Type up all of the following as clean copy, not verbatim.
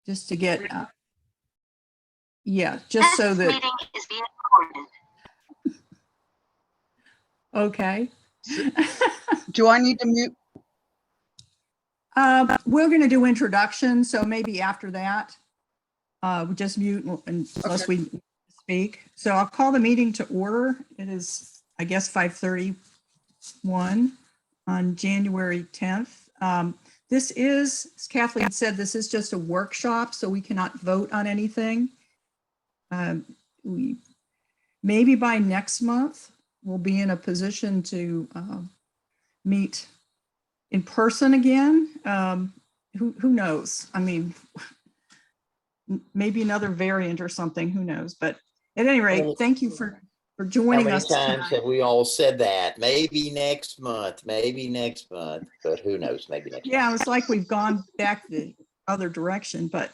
just to get, yeah, just so that. Meeting is being recorded. Okay. Do I need to mute? We're going to do introduction, so maybe after that, we just mute unless we speak. So I'll call the meeting to order. It is, I guess, 5:31 on January 10th. This is, as Kathleen said, this is just a workshop, so we cannot vote on anything. We maybe by next month we'll be in a position to meet in person again. Who knows? I mean, maybe another variant or something. Who knows? But at any rate, thank you for joining us. How many times have we all said that? Maybe next month, but who knows? Maybe next month. Yeah, it's like we've gone back the other direction. But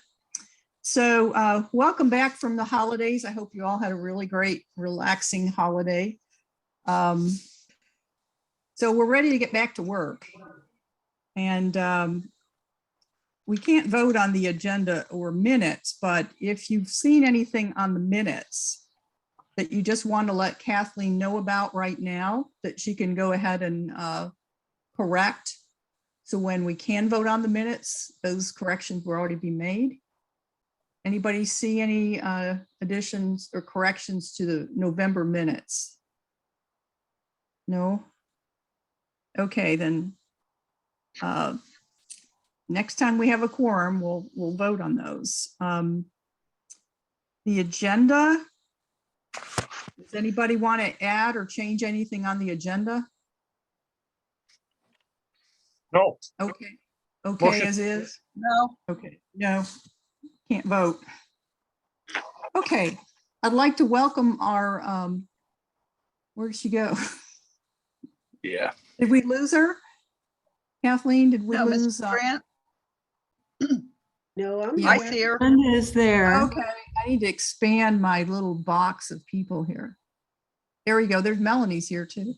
so welcome back from the holidays. I hope you all had a really great, relaxing holiday. So we're ready to get back to work. And we can't vote on the agenda or minutes, but if you've seen anything on the minutes that you just want to let Kathleen know about right now, that she can go ahead and correct. So when we can vote on the minutes, those corrections will already be made. Anybody see any additions or corrections to the November minutes? No? Okay, then next time we have a quorum, we'll vote on those. The agenda, does anybody want to add or change anything on the agenda? No. Okay. Okay, Motion. as is? No. Okay, no, can't vote. Okay, I'd like to welcome our, where'd she go? Yeah. Did we lose her? Kathleen, did we No, lose? Ms. Grant, No, I'm Yeah. I here. see her. Linda is there. Okay, I need to expand my little box of people here. There we go. There's Melanie's here too.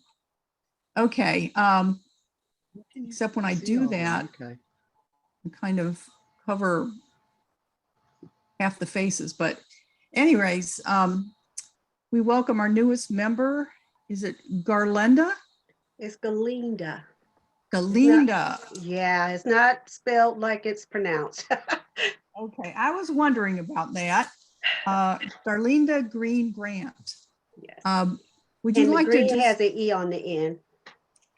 Okay, except when I do that, Okay. I kind of cover half the faces, but anyways, we welcome our newest member. Is it Garlenda? It's Galinda. Galinda. Yeah, it's not spelled like it's pronounced. Okay, I was wondering about that. Garlinda Green Grant. Yes. Would you And the like to green just? has an E on the end.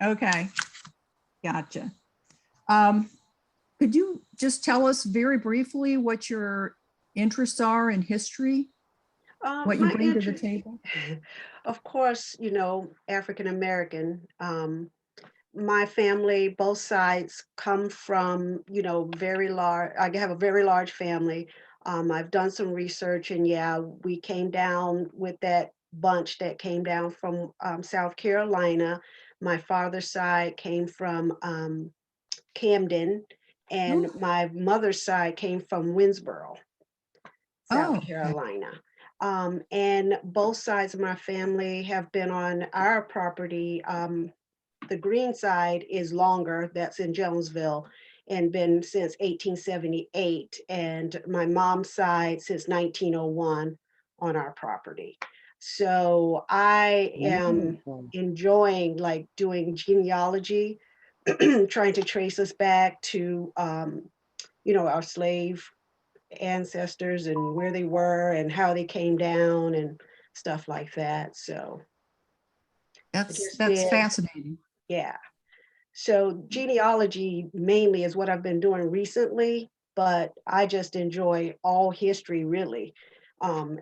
Okay, gotcha. Could you just tell us very briefly what your interests are in history? What you My bring to the interest- table? Of course, you know, African American. My family, both sides come from, you know, very large, I have a very large family. I've done some research and yeah, we came down with that bunch that came down from South Carolina. My father's side came from Camden and Oh. my mother's side came from Winnsboro, South Oh, okay. Carolina. And both sides of my family have been on our property. The green side is longer, that's in Jonesville, and been since 1878. And my mom's side since 1901 on our property. So I am enjoying like doing genealogy, trying to trace us back to, you know, our slave ancestors and where they were and how they came down and stuff like that. So That's did. fascinating. yeah. So genealogy mainly is what I've been doing recently, but I just enjoy all history really,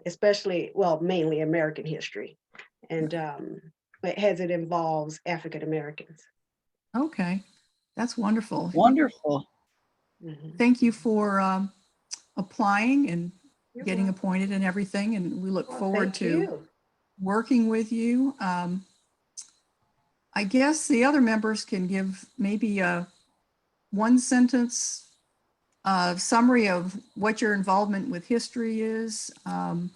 especially, well, mainly American history. And as it involves African Americans. Okay, that's wonderful. Wonderful. Mhm. Thank you for applying and You're getting welcome. appointed and everything, and we look Well, forward thank to you. working with you. I guess the other members can give maybe a one sentence summary of what your involvement with history is. I'm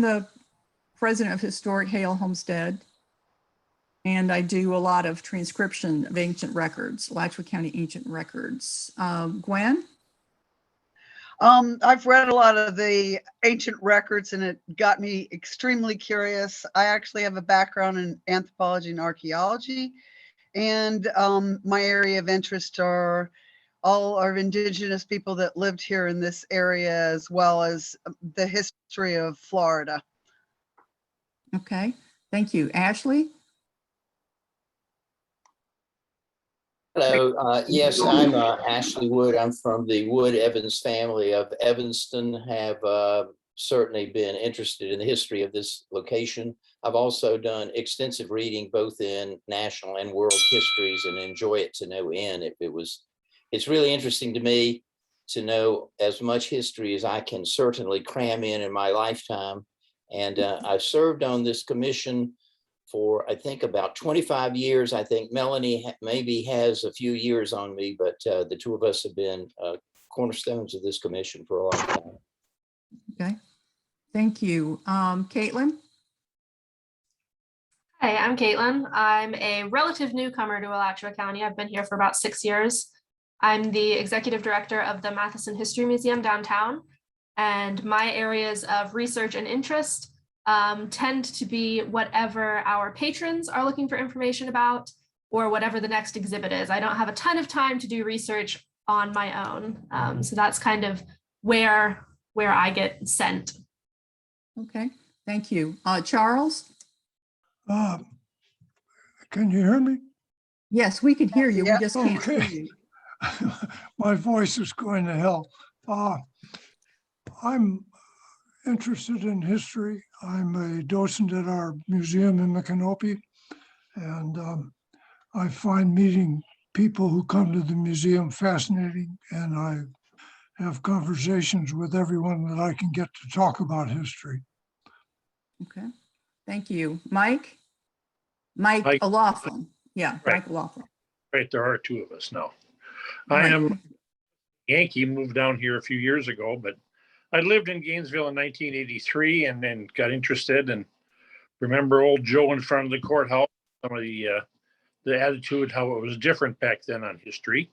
the president of Historic Hale Homestead, and I do a lot of transcription of ancient records, Alachua County ancient records. Gwen? I've read a lot of the ancient records and it got me extremely curious. I actually have a background in anthropology and archaeology, and my area of interest are all our indigenous people that lived here in this area, as well as the history of Florida. Okay, thank you. Ashley? Hello, yes, I'm Ashley Wood. I'm from the Wood Evans family of Evanston, have certainly been interested in the history of this location. I've also done extensive reading both in national and world histories and enjoy it to no end. It's really interesting to me to know as much history as I can certainly cram in my lifetime. And I've served on this commission for, I think, about 25 years. I think Melanie maybe has a few years on me, but the two of us have been cornerstones of this commission for a long time. Okay, thank you. Caitlin? Hi, I'm Caitlin. I'm a relative newcomer to Alachua County. I've been here for about 6 years. I'm the executive director of the Matheson History Museum downtown, and my areas of research and interest tend to be whatever our patrons are looking for information about or whatever the next exhibit is. I don't have a ton of time to do research on my own. So that's kind of where I get sent. Okay, thank you. Charles? Can you hear me? Yes, we can hear you. Yeah. We just can't see Okay. you. My voice is going to hell. I'm interested in history. I'm a docent at our museum in Micanopy, and I find meeting people who come to the museum fascinating, and I have conversations with everyone that I can get to talk about history. Okay, thank you. Mike? Mike Mike. O'Loughlin. Yeah, Right. Mike O'Loughlin. Right, there are two of us now. Right. I am Yankee, moved down here a few years ago, but I lived in Gainesville in 1983 and then got interested and remember old Joe in front of the courthouse, some of the attitude, how it was different back then on history.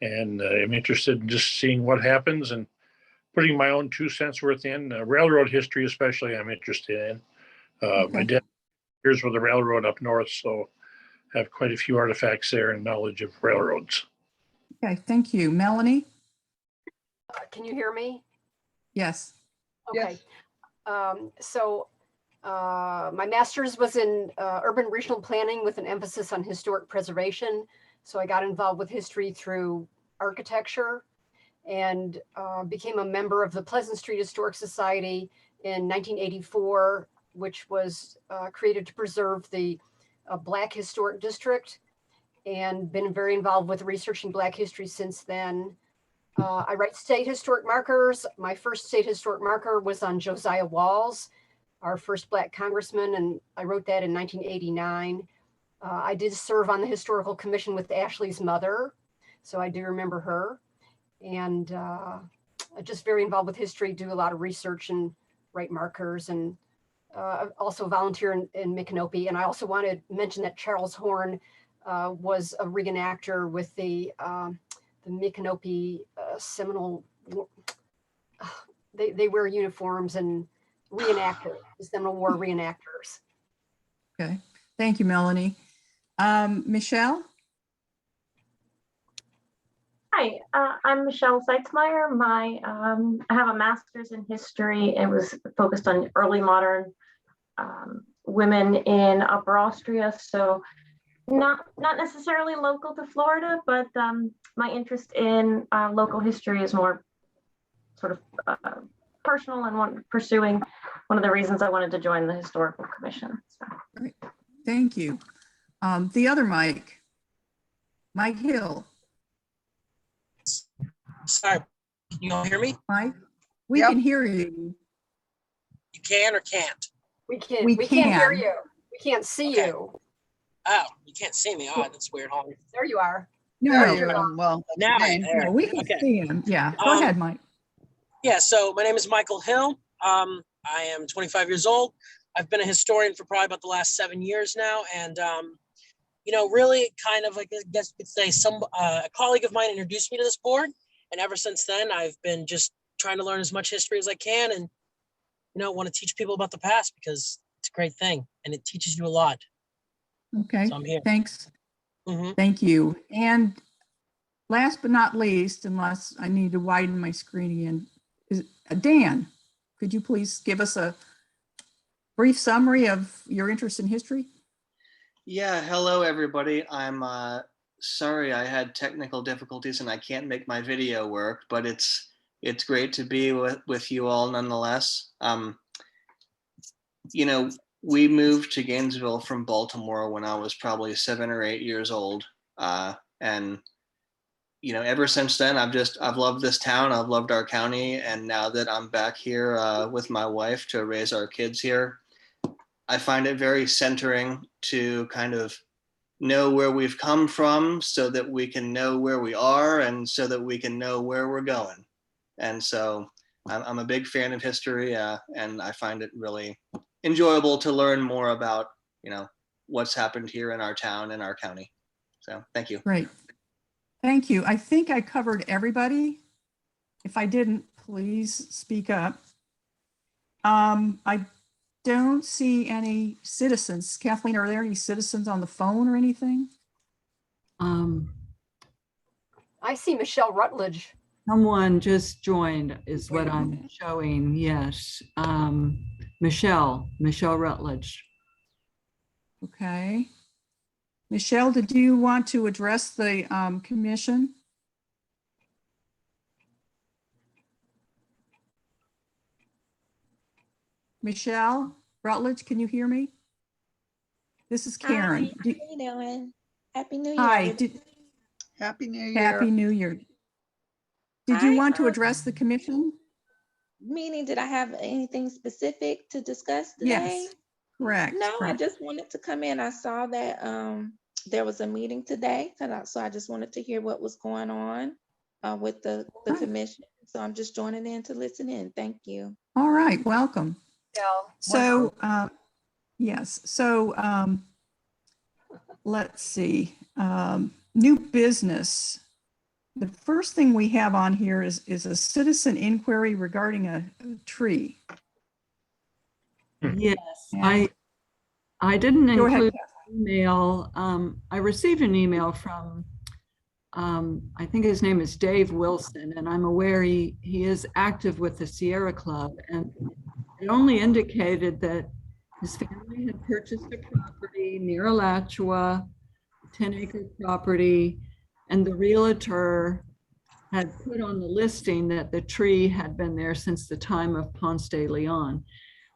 And I'm interested in just seeing what happens and putting my own 2 cents worth in. Railroad history especially I'm interested in. My dad years with the railroad up north, so I have quite a few artifacts there and knowledge of railroads. Okay, thank you. Melanie? Can you hear me? Yes. Okay. So my master's was in urban regional planning with an emphasis on historic preservation. So I got involved with history through architecture and became a member of the Pleasant Street Historic Society in 1984, which was created to preserve the Black Historic District, and been very involved with researching Black history since then. I write state historic markers. My first state historic marker was on Josiah Walls, our first Black congressman, and I wrote that in 1989. I did serve on the Historical Commission with Ashley's mother, so I do remember her. And just very involved with history, do a lot of research and write markers, and also volunteer in Micanopy. And I also want to mention that Charles Horn was a reenactor with the Micanopy Seminole. They wear uniforms and reenactors, the Seminole War reenactors. Okay, thank you, Melanie. Michelle? Hi, I'm Michelle Seitzmeyer. I have a master's in history. It was focused on early modern women in Upper Austria. So not necessarily local to Florida, but my interest in local history is more sort of personal and pursuing one of the reasons I wanted to join the Historical Commission. So. Great. Thank you. The other Mike Hill. Sorry, can you all hear me? Mike, we Yep. can hear you. You can or can't? We can't We hear can. you. We can't see Okay. you. Oh, you can't see me. Oh, that's weird. Hold on. There you are. There No, you go. Well, that's Now, fine. there. no, we can Okay. see him. Yeah, go ahead, Mike. Yeah, so my name is Michael Hill. I am 25 years old. I've been a historian for probably about the last 7 years now. And, really kind of, I guess you could say a colleague of mine introduced me to this board. And ever since then, I've been just trying to learn as much history as I can, and want to teach people about the past because it's a great thing and it teaches you a lot. Okay, So I'm here. thanks. Mhm. Thank you. And last but not least, unless I need to widen my screen again, is Dan. Could you please give us a brief summary of your interest in history? Yeah, hello everybody. I'm sorry I had technical difficulties and I can't make my video work, but it's great to be with you all nonetheless. We moved to Gainesville from Baltimore when I was probably 7 or 8 years old. And ever since then, I've loved this town. I've loved our county. And now that I'm back here with my wife to raise our kids here, I find it very centering to kind of know where we've come from so that we can know where we are and so that we can know where we're going. And so I'm a big fan of history, and I find it really enjoyable to learn more about, what's happened here in our town and our county. So thank you. Great. Thank you. I think I covered everybody. If I didn't, please speak up. I don't see any citizens. Kathleen, are there any citizens on the phone or anything? I see Michelle Rutledge. Someone just joined is what I'm showing. Yes. Michelle Rutledge. Okay. Michelle, did you want to address the commission? Michelle Rutledge, can you hear me? This is Karen. Hi, how you doing? Happy New Year. Hi. Happy New Year. Happy New Year. Did you want to address the commission? Meaning, did I have anything specific to discuss today? Yes, correct. No, I correct. just wanted to come in. I saw that there was a meeting today, so I just wanted to hear what was going on with the commission. So I'm just joining in to listen in. Thank you. All right, welcome. Michelle. So, yes, so let's see. New business. The first thing we have on here is a citizen inquiry regarding a tree. Yes, And- I didn't Go ahead, include email. I received an email from, I think his name is Dave Wilson, and I'm aware he is active with the Sierra Club. And it only indicated that his family had purchased a property near Alachua, 10-acre property, and the realtor had put on the listing that the tree had been there since the time of Ponce de Leon.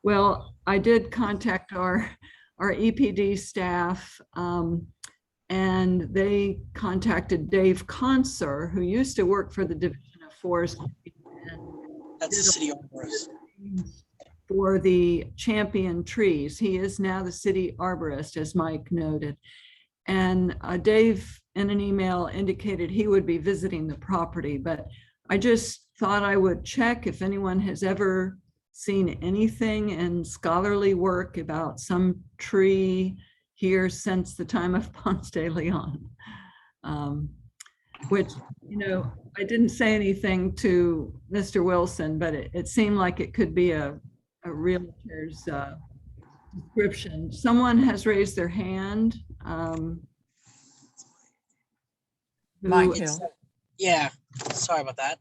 Well, I did contact our EPD staff, and they contacted Dave Conser, who used to work for the Division of Forestry. That's the city arborist. For the champion trees. He is now the city arborist, as Mike noted. And Dave, in an email, indicated he would be visiting the property, but I just thought I would check if anyone has ever seen anything in scholarly work about some tree here since the time of Ponce de Leon. Which, I didn't say anything to Mr. Wilson, but it seemed like it could be a realtor's description. Someone has raised their hand. Mike who- Hill. Yeah, sorry about that.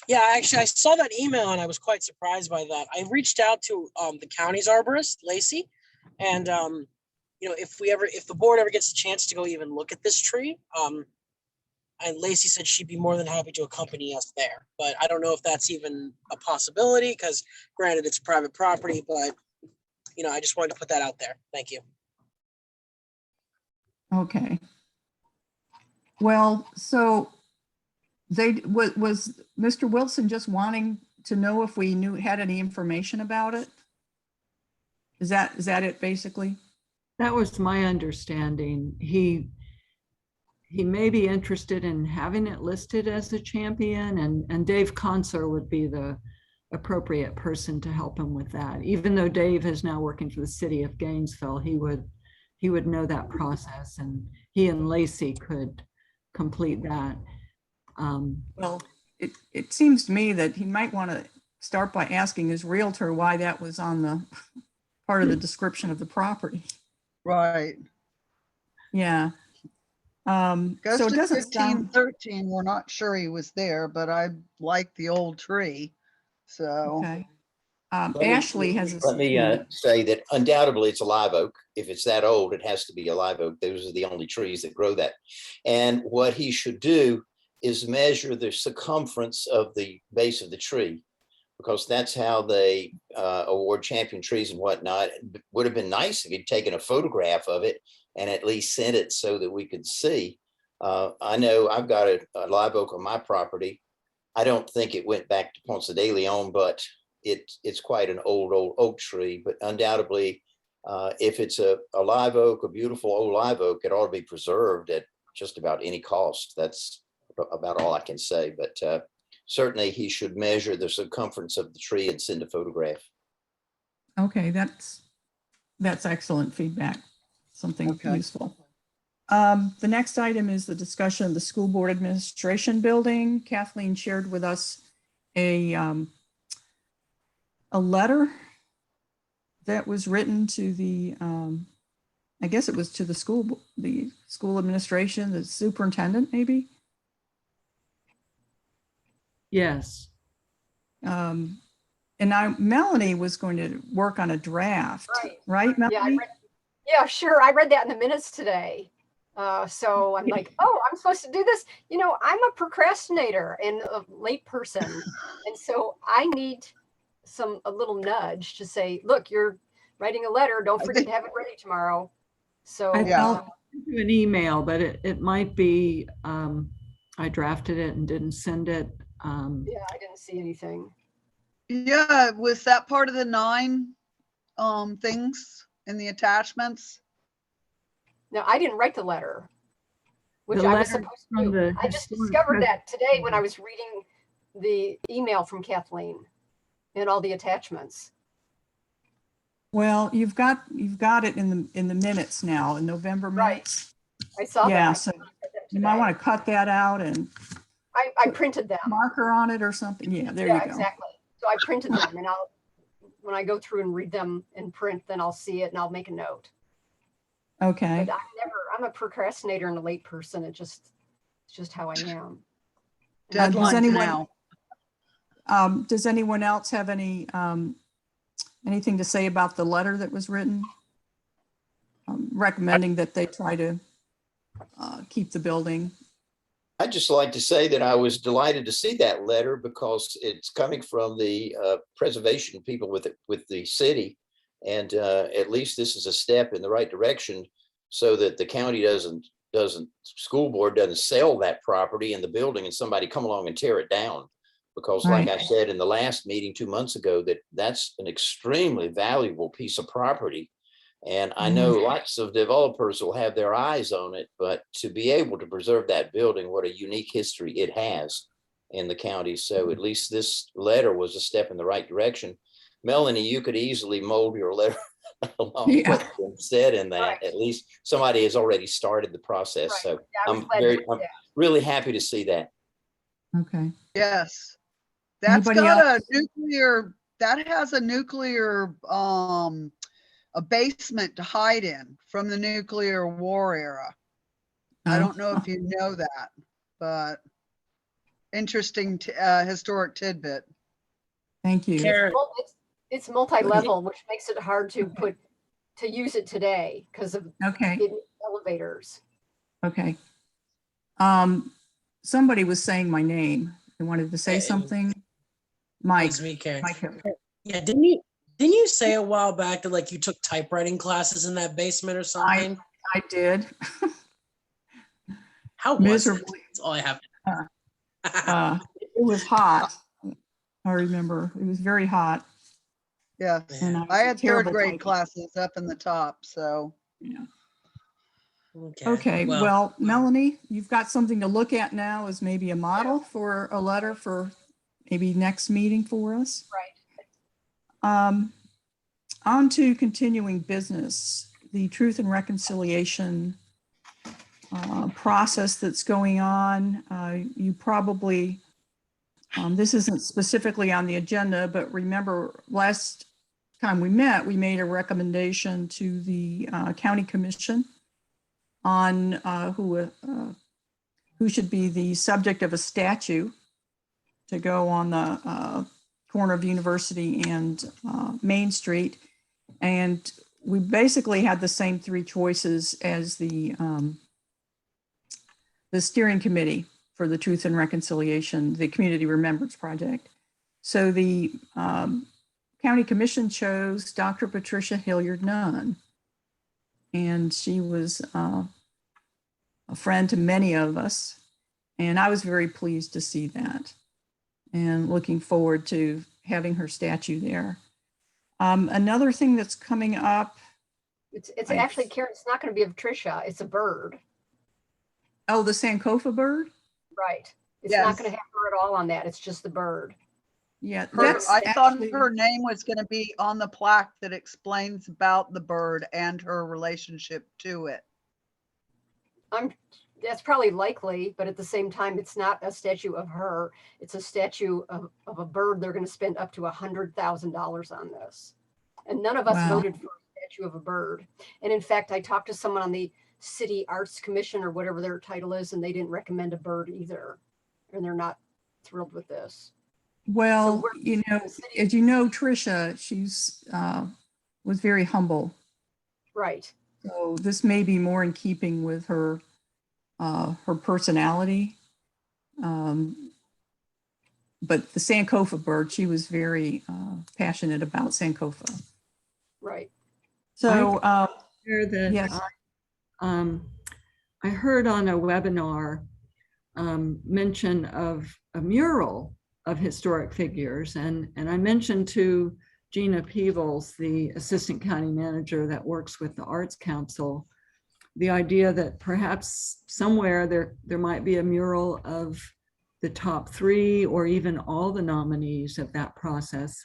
Yeah, actually, I saw that email and I was quite surprised by that. I reached out to the county's arborist, Lacey, and if the board ever gets a chance to go even look at this tree, and Lacey said she'd be more than happy to accompany us there. But I don't know if that's even a possibility because, granted, it's private property. But I just wanted to put that out there. Thank you. Okay. Well, so was Mr. Wilson just wanting to know if we had any information about it? Is that it basically? That was my understanding. He may be interested in having it listed as a champion, and Dave Conser would be the appropriate person to help him with that. Even though Dave is now working for the city of Gainesville, he would know that process, and he and Lacey could complete that. Well, it seems to me that he might want to start by asking his realtor why that was on the part of the description of the property. Right. Yeah. Goes So it to doesn't sound, 1513. We're not sure he was there, but I like the old tree. So, okay. Let me- Ashley has. Let me say that undoubtedly it's a live oak. If it's that old, it has to be a live oak. Those are the only trees that grow that. And what he should do is measure the circumference of the base of the tree, because that's how they award champion trees and whatnot. It would have been nice if he'd taken a photograph of it and at least sent it so that we could see. I know I've got a live oak on my property. I don't think it went back to Ponce de Leon, but it's quite an old oak tree. But undoubtedly, if it's a live oak, a beautiful old live oak, it ought to be preserved at just about any cost. That's about all I can say. But certainly he should measure the circumference of the tree and send a photograph. Okay, that's excellent feedback. Something Okay. useful. The next item is the discussion of the school board administration building. Kathleen shared with us a letter that was written to the, I guess it was to the school administration, the superintendent, maybe. Yes. And now Melanie was going to work on a draft, right, Melanie? Yeah, sure. I read that in the minutes today. So I'm like, oh, I'm supposed to do this. You know, I'm a procrastinator and a late person. And so I need a little nudge to say, look, you're writing a letter. Don't forget to have it ready tomorrow. So Yeah. sent you an email, but it might be, I drafted it and didn't send it. yeah, I didn't see anything. yeah, was that part of the 9 things in the attachments? No, I didn't write the letter, which The I was letter supposed to from do. the I just historic discovered that today when I was reading the email from Kathleen and all the attachments. Well, you've got it in the minutes now, in November minutes. I saw Yeah, that. so you might want to cut that out and I printed them. marker on it or something. Yeah, there Yeah, you go. exactly. So I printed them, and when I go through and read them in print, then I'll see it and I'll make a note. Okay. But I'm a procrastinator and a late person. It's just how I am. Deadlines now. Does anyone else have anything to say about the letter that was written? Recommending that they try to keep the building. I'd just like to say that I was delighted to see that letter, because it's coming from the preservation people with the city. And at least this is a step in the right direction, so that the county school board doesn't sell that property and the building and somebody come along and tear it down. Because like Right. I said in the last meeting 2 months ago, that's an extremely valuable piece of property. And I know lots of developers will have their eyes on it, but to be able to preserve that building, what a unique history it has in the county. So at least this letter was a step in the right direction. Melanie, you could easily mold your letter along Yeah. what's been said in that. Right. At least somebody has already started the process. Right. So Yeah, I was I'm glad to do I'm that. really happy to see that. Okay. Yes. That's Anybody got else? that has a nuclear, a basement to hide in from the nuclear war era. I don't know if you know that, but interesting historic tidbit. Thank you. Karen, It's multi-level, which makes it hard to use it today because of Okay. elevators. Okay. Somebody was saying my name. They wanted to say Yeah, something. Mike. it's me, Karen. Mike. Yeah, didn't you say a while back that like you took typewriting classes in that basement or something? I did. How was it? Miserably. That's all I have. It was hot. I remember it was very hot. Yeah. And I was a had third terrible grade typist. classes up in the top, so. Yeah. Okay. Okay, well, Melanie, you've got something to look at now as maybe a model for a letter for maybe next meeting for us. Right. On to continuing business, the Truth and Reconciliation process that's going on. You probably This isn't specifically on the agenda, but remember last time we met, we made a recommendation to the county commission on who should be the subject of a statue to go on the corner of University and Main Street. And we basically had the same three choices as the steering committee for the Truth and Reconciliation, the Community Remembrance Project. So the county commission chose Dr. Patricia Hilliard Nunn. And she was a friend to many of us. And I was very pleased to see that and looking forward to having her statue there. Another thing that's coming up. It's actually, Karen, it's not going to be of Tricia, it's a bird. Oh, the Sankofa bird? Right. It's Yes. not going to have her at all on that. It's just the bird. Yeah, I thought her name was going to be on the plaque that explains about the bird and her relationship to it. That's probably likely, but at the same time, it's not a statue of her. It's a statue of a bird. They're going to spend up to $100,000 on this. And none of us Wow. voted for a statue of a bird. And in fact, I talked to someone on the City Arts Commission or whatever their title is, and they didn't recommend a bird either. And they're not thrilled with this. Well, So you know, as you know, Tricia, she's was very humble. Right. So this may be more in keeping with her personality. But the Sankofa bird, she was very passionate about Sankofa. Right. So Hear that yes. I heard on a webinar mention of a mural of historic figures, and I mentioned to Gina Peebles, the assistant county manager that works with the Arts Council, the idea that perhaps somewhere there might be a mural of the top three or even all the nominees of that process.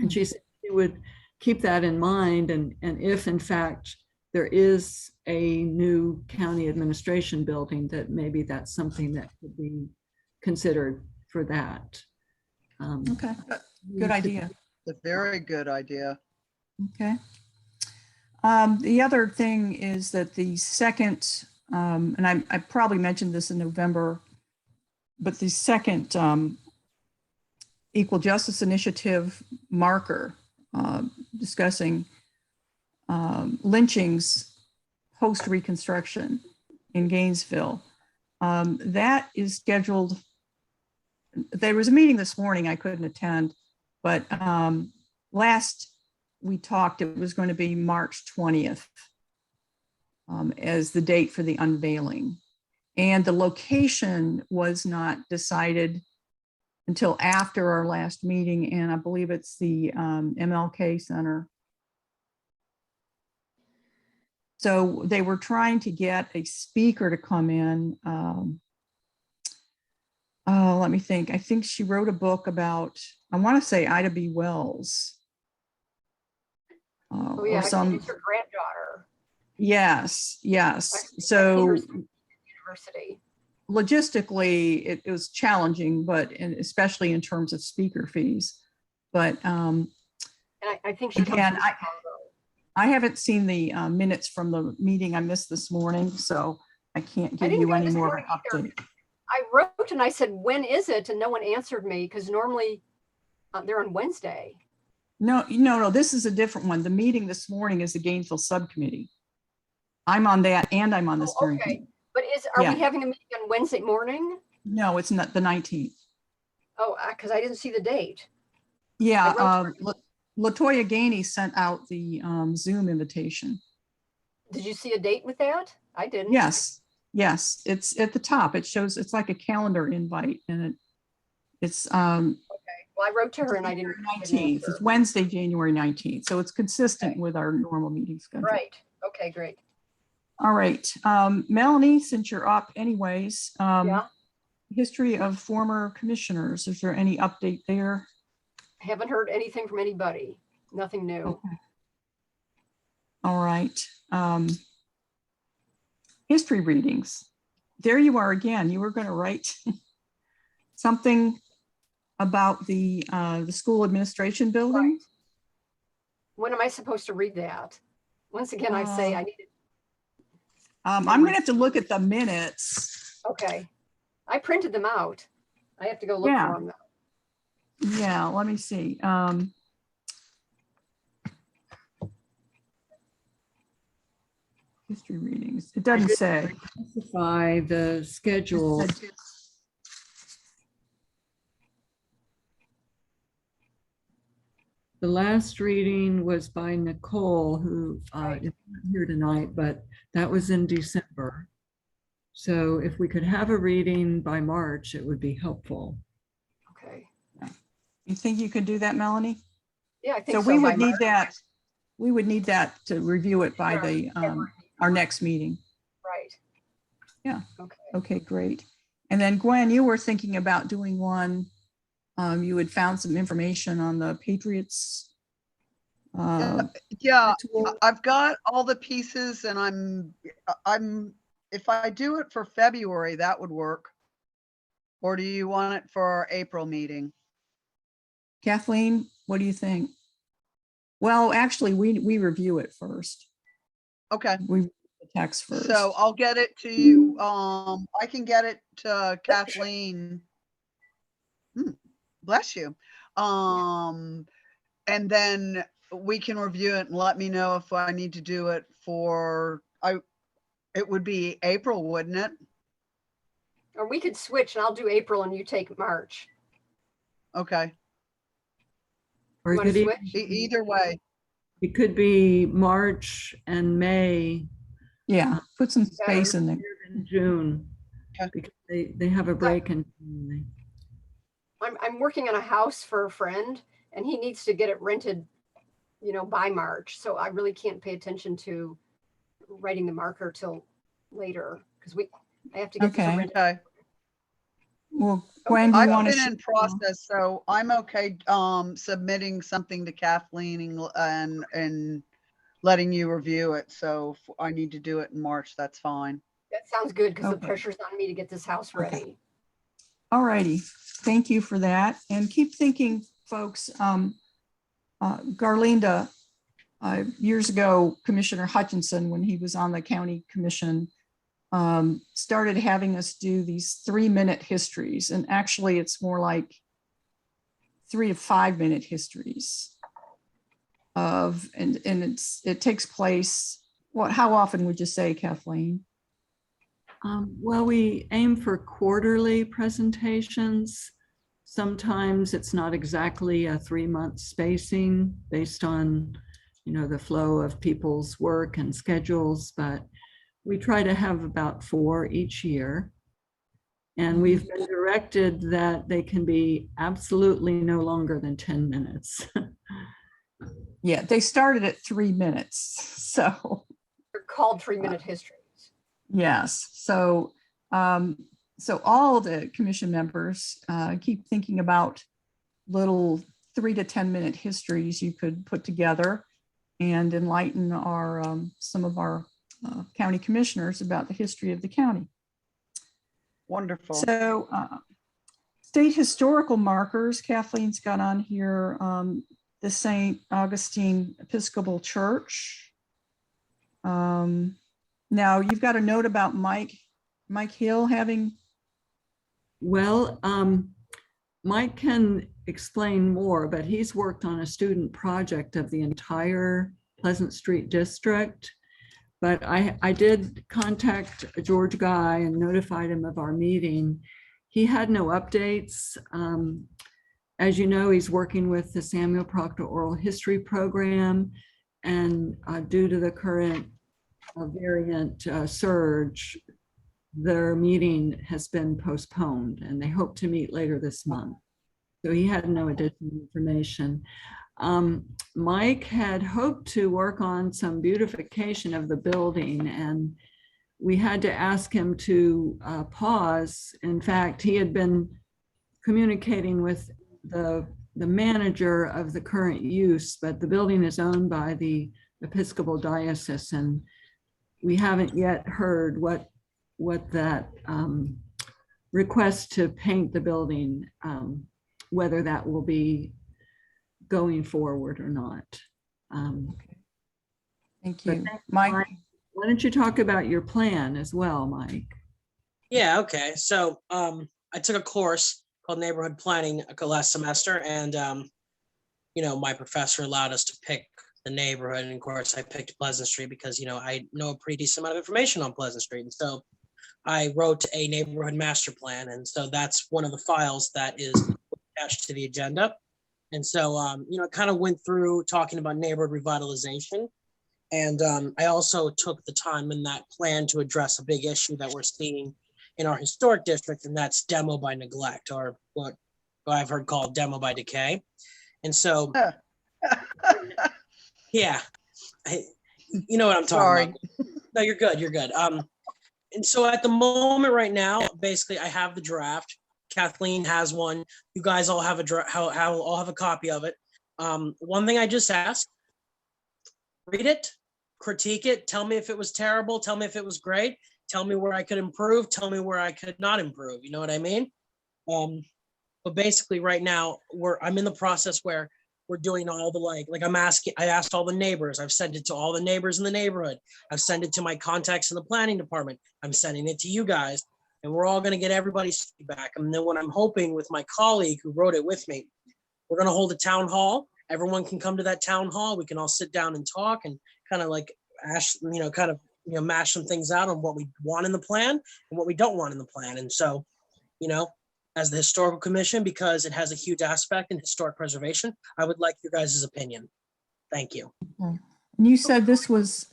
And she said she would keep that in mind, and if in fact there is a new county administration building, that maybe that's something that could be considered for that. Okay, good idea. It's a very good idea. Okay. The other thing is that the second, and I probably mentioned this in November, but the second Equal Justice Initiative marker discussing lynchings post-Reconstruction in Gainesville. That is scheduled. There was a meeting this morning I couldn't attend, but last we talked, it was going to be March 20th as the date for the unveiling. And the location was not decided until after our last meeting, and I believe it's the MLK Center. So they were trying to get a speaker to come in. Let me think. I think she wrote a book about, I want to say Ida B. Wells. Oh yeah, or some, it's her granddaughter. yes. I've So seen her university. logistically, it was challenging, but especially in terms of speaker fees. But And I think she comes again, from Chicago. I haven't seen the minutes from the meeting I missed this morning, so I can't give didn't you go any this more of an morning update. I wrote and I said, when is it? And no one answered me because normally they're on Wednesday. No, this is a different one. The meeting this morning is the Gainesville Subcommittee. I'm on that and I'm on the steering Okay, committee. but are Yeah. we having a meeting on Wednesday morning? No, it's not the 19th. Oh, because I didn't see the date. Yeah, I wrote Latoya Gainey sent out the Zoom invitation. Did you see a date with that? I didn't. Yes, it's at the top. It shows, it's like a calendar invite, and it's Well, I wrote to her and I didn't. 19th. It's Wednesday, January 19th. So it's consistent with our normal meeting schedule. Right. Okay, great. All right. Melanie, since you're up anyways, Yeah. history of former commissioners. Is there any update there? Haven't heard anything from anybody. Nothing new. Okay. All right. History readings. There you are again. You were going to write something about the school administration building. When am I supposed to read that? Once again, I say I need it. I'm gonna have to look at the minutes. Okay. I printed them out. I have to go look Yeah. for them. Yeah, let me see. History readings. It doesn't say. Specify the schedule. The last reading was by Nicole, who is not here tonight, but that was in December. So if we could have a reading by March, it would be helpful. Okay. You think you could do that, Melanie? Yeah, I think So so. we by would need March. that. We would need that to review it by Sure. the our next meeting. Right. Yeah. Okay. Okay, great. And then Gwen, you were thinking about doing one. You had found some information on the Patriots. Yeah, tour. I've got all the pieces, and I'm if I do it for February, that would work. Or do you want it for our April meeting? Kathleen, what do you think? Well, actually, we review it first. Okay, We read the text first. so I'll get it to you. I can get it to Kathleen. Bless you. And then we can review it and let me know if I need to do it for, it would be April, wouldn't it? Or we could switch and I'll do April and you take March. Okay, Or You it wanna could switch? either way. it could be March and May, Yeah, put some space in there. and June. Okay. Because they have a break in June. I'm working on a house for a friend and he needs to get it rented, by March. So I really can't pay attention to writing the marker till later because I have to get this Okay. rented. Okay, Well, Gwen, do you I've want been to? in process, so I'm okay submitting something to Kathleen and letting you review it. So if I need to do it in March, that's fine. That sounds good because the Okay. pressure's on me to get this house Okay. ready. All righty, thank you for that. And keep thinking, folks, Garlinda, years ago, Commissioner Hutchinson, when he was on the county commission, started having us do these 3-minute histories. And actually it's more like 3 to 5 minute histories of, and it takes place, how often would you say, Kathleen? Well, we aim for quarterly presentations. Sometimes it's not exactly a 3-month spacing based on, the flow of people's work and schedules, but we try to have about 4 each year. And we've been directed that they can be absolutely no longer than 10 minutes. Yeah, they started at 3 minutes, so. They're called 3-minute histories. Yes, so all the commission members keep thinking about little 3 to 10 minute histories you could put together and enlighten some of our county commissioners about the history of the county. Wonderful. So state historical markers, Kathleen's got on here the St. Augustine Episcopal Church. Now you've got a note about Mike Hill having. Well, Mike can explain more, but he's worked on a student project of the entire Pleasant Street district. But I did contact George Guy and notified him of our meeting. He had no updates. As you know, he's working with the Samuel Proctor Oral History Program, and due to the current variant surge, their meeting has been postponed and they hope to meet later this month. So he had no additional information. Mike had hoped to work on some beautification of the building, and we had to ask him to pause. In fact, he had been communicating with the manager of the current use, but the building is owned by the Episcopal Diocese, and we haven't yet heard what that request to paint the building whether that will be going forward or not. Thank But you. thank you, Mike? Why don't you talk about your plan as well, Mike? Yeah, okay. So I took a course called neighborhood planning last semester, and my professor allowed us to pick the neighborhood, and of course I picked Pleasant Street because I know a pretty decent amount of information on Pleasant Street, and so I wrote a neighborhood master plan, and so that's one of the files that is attached to the agenda. And so it kind of went through talking about neighborhood revitalization. And I also took the time in that plan to address a big issue that we're seeing in our historic district, and that's demo by neglect, or what I've heard called demo by decay. And so, yeah, you know what I'm talking about. No, you're good. You're good. And so at the moment right now, basically I have the draft. Kathleen has one. You guys all have a draft. All have a copy of it. One thing I just asked: read it, critique it, tell me if it was terrible, tell me if it was great, tell me where I could improve, tell me where I could not improve. You know what I mean? But basically right now I'm in the process where we're doing all the I asked all the neighbors, I've sent it to all the neighbors in the neighborhood. I've sent it to my contacts in the planning department. I'm sending it to you guys, and we're all going to get everybody's feedback. And then what I'm hoping with my colleague who wrote it with me, we're going to hold a town hall. Everyone can come to that town hall. We can all sit down and talk and kind of mash some things out on what we want in the plan and what we don't want in the plan. And so, as the historical commission, because it has a huge aspect in historic preservation, I would like your guys' opinion. Thank you. And you said this was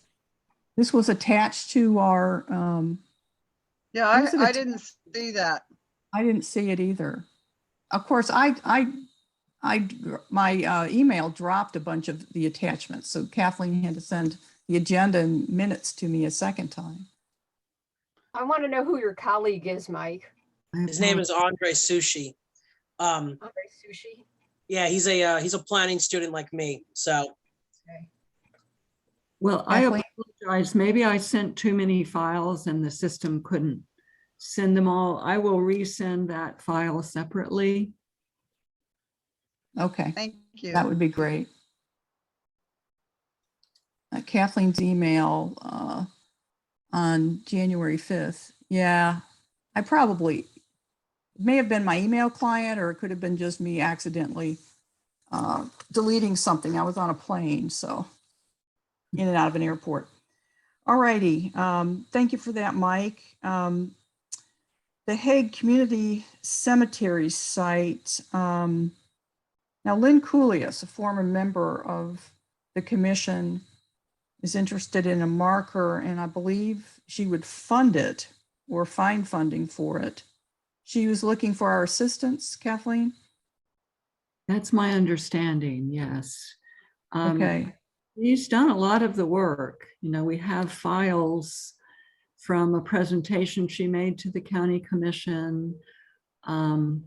attached to our, Yeah, I didn't see that. I didn't see it either. Of course, my email dropped a bunch of the attachments, so Kathleen had to send the agenda and minutes to me a second time. I want to know who your colleague is, Mike. His name is Andre Sushi. Andre Sushi. Yeah, he's a planning student like me. So. Okay. Well, I apologize. Maybe I sent too many files and the system couldn't send them all. I will resend that file separately. Okay. Thank you. That would be great. Kathleen's email on January 5th. Yeah, it may have been my email client, or it could have been just me accidentally deleting something. I was on a plane, so in and out of an airport. All righty. Thank you for that, Mike. The Hague Community Cemeteries site. Now, Lynn Coolius, a former member of the commission, is interested in a marker, and I believe she would fund it or find funding for it. She was looking for our assistance, Kathleen? That's my understanding, yes. Okay. She's done a lot of the work. We have files from a presentation she made to the county commission. And